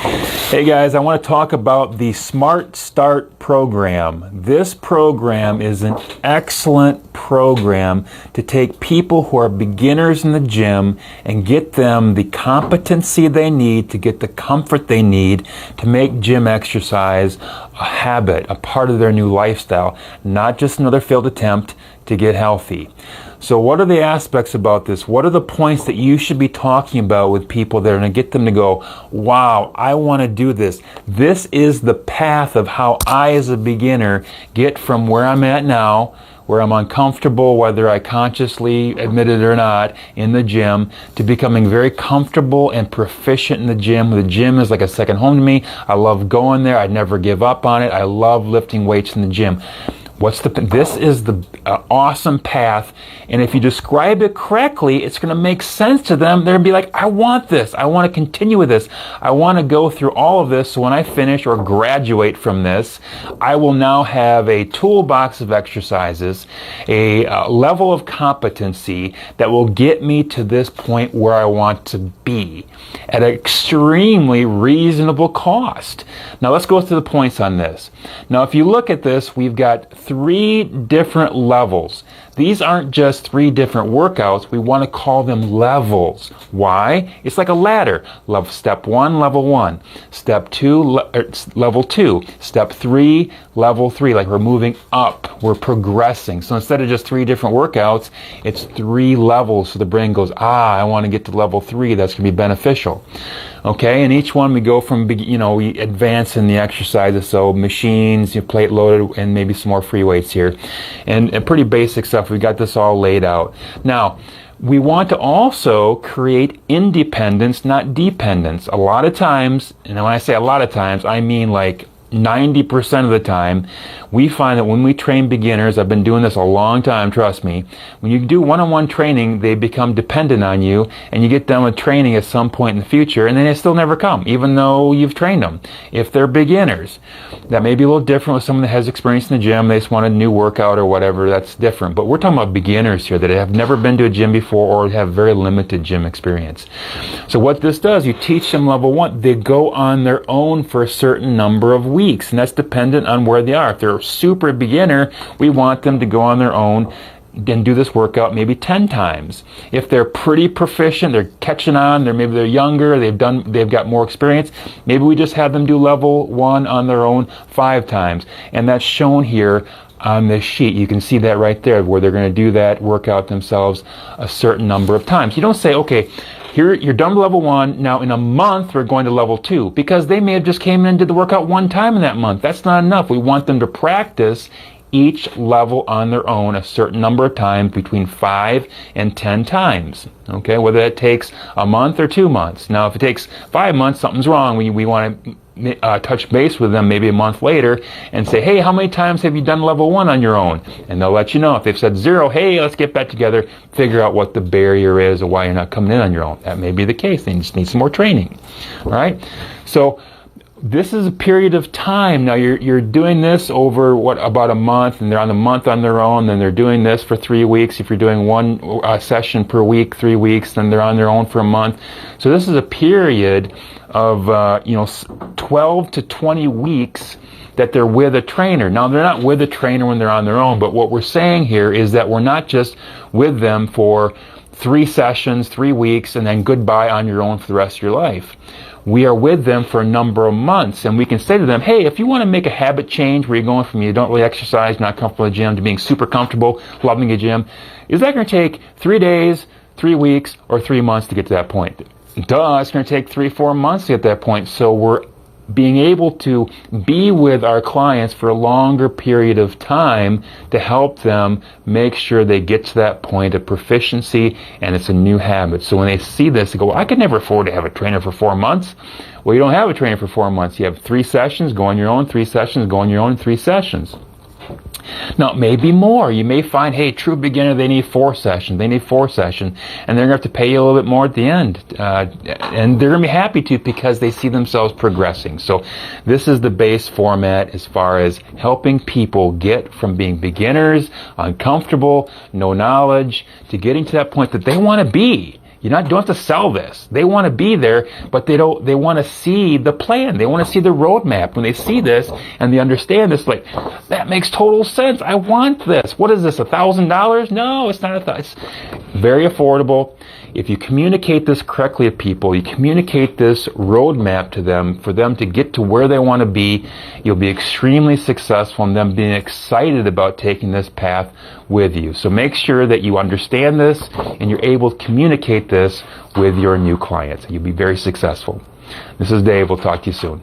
Hey guys, I want to talk about the Smart Start program. This program is an excellent program to take people who are beginners in the gym and get them the competency they need to get the comfort they need to make gym exercise a habit, a part of their new lifestyle, not just another failed attempt to get healthy. So what are the aspects about this? What are the points that you should be talking about with people that are going to get them to go, wow, I want to do this. This is the path of how I, as a beginner, get from where I'm at now, where I'm uncomfortable, whether I consciously admit it or not, in the gym, to becoming very comfortable and proficient in the gym. The gym is like a second home to me. I love going there. I never give up on it. I love lifting weights in the gym. This is the awesome path, and if you describe it correctly, it's going to make sense to them. They're going to be like, I want this. I want to continue with this. I want to go through all of this, so when I finish or graduate from this, I will now have a toolbox of exercises, a level of competency that will get me to this point where I want to be at an extremely reasonable cost. Now let's go through the points on this. Now if you look at this, we've got 3 different levels. These aren't just 3 different workouts. We want to call them levels. Why? It's like a ladder. Step 1, level 1. Step 2, level 2. Step 3, level 3. Like we're moving up. We're progressing. So instead of just 3 different workouts, it's 3 levels. So the brain goes, I want to get to level 3. That's going to be beneficial. Okay, and each one we go from, we advance in the exercises. So machines, plate loaded, and maybe some more free weights here. And pretty basic stuff. We got this all laid out. Now, we want to also create independence, not dependence. A lot of times, and when I say a lot of times, I mean like 90% of the time, we find that when we train beginners, I've been doing this a long time, trust me, when you do one-on-one training, they become dependent on you, and you get done with training at some point in the future, and then they still never come, even though you've trained them. If they're beginners, that may be a little different with someone that has experience in the gym, they just want a new workout or whatever, that's different. But we're talking about beginners here that have never been to a gym before or have very limited gym experience. So what this does, you teach them level 1, they go on their own for a certain number of weeks, and that's dependent on where they are. If they're a super beginner, we want them to go on their own and do this workout maybe 10 times. If they're pretty proficient, they're catching on, maybe they're younger, they've got more experience, maybe we just have them do level 1 on their own 5 times. And that's shown here on this sheet. You can see that right there where they're going to do that workout themselves a certain number of times. You don't say, okay, here you're done with level 1, now in a month we're going to level 2, because they may have just came in and did the workout 1 time in that month. That's not enough. We want them to practice each level on their own a certain number of times, between 5 and 10 times. Okay, whether that takes a month or 2 months. Now if it takes 5 months, something's wrong. We want to touch base with them maybe a month later and say, hey, how many times have you done level 1 on your own? And they'll let you know. If they've said 0, hey, let's get back together, figure out what the barrier is or why you're not coming in on your own. That may be the case. They just need some more training. All right? So this is a period of time. Now you're doing this over about a month, and they're on the month on their own. Then they're doing this for 3 weeks. If you're doing 1 session per week, 3 weeks, then they're on their own for a month. So this is a period of 12 to 20 weeks that they're with a trainer. Now they're not with a trainer when they're on their own, but what we're saying here is that we're not just with them for 3 sessions, 3 weeks, and then goodbye on your own for the rest of your life. We are with them for a number of months, and we can say to them, hey, if you want to make a habit change where you're going from you don't really exercise, not comfortable in the gym, to being super comfortable, loving a gym, is that going to take 3 days, 3 weeks, or 3 months to get to that point? Duh, it's going to take 3-4 months to get to that point. So we're being able to be with our clients for a longer period of time to help them make sure they get to that point of proficiency, and it's a new habit. So when they see this, they go, well, I could never afford to have a trainer for 4 months. Well, you don't have a trainer for 4 months. You have 3 sessions, go on your own, 3 sessions, go on your own, 3 sessions. Now, maybe more. You may find, hey, true beginner, they need 4 sessions. They need 4 sessions. And they're going to have to pay you a little bit more at the end. And they're going to be happy to, because they see themselves progressing. So this is the base format as far as helping people get from being beginners, uncomfortable, no knowledge, to getting to that point that they want to be. don't have to sell this. They want to be there, but they want to see the plan. They want to see the roadmap. When they see this and they understand this, like, that makes total sense. I want this. What is this, $1,000? No, it's not it's very affordable. If you communicate this correctly to people, you communicate this roadmap to them for them to get to where they want to be, you'll be extremely successful in them being excited about taking this path with you. So make sure that you understand this and you're able to communicate this with your new clients. You'll be very successful. This is Dave. We'll talk to you soon.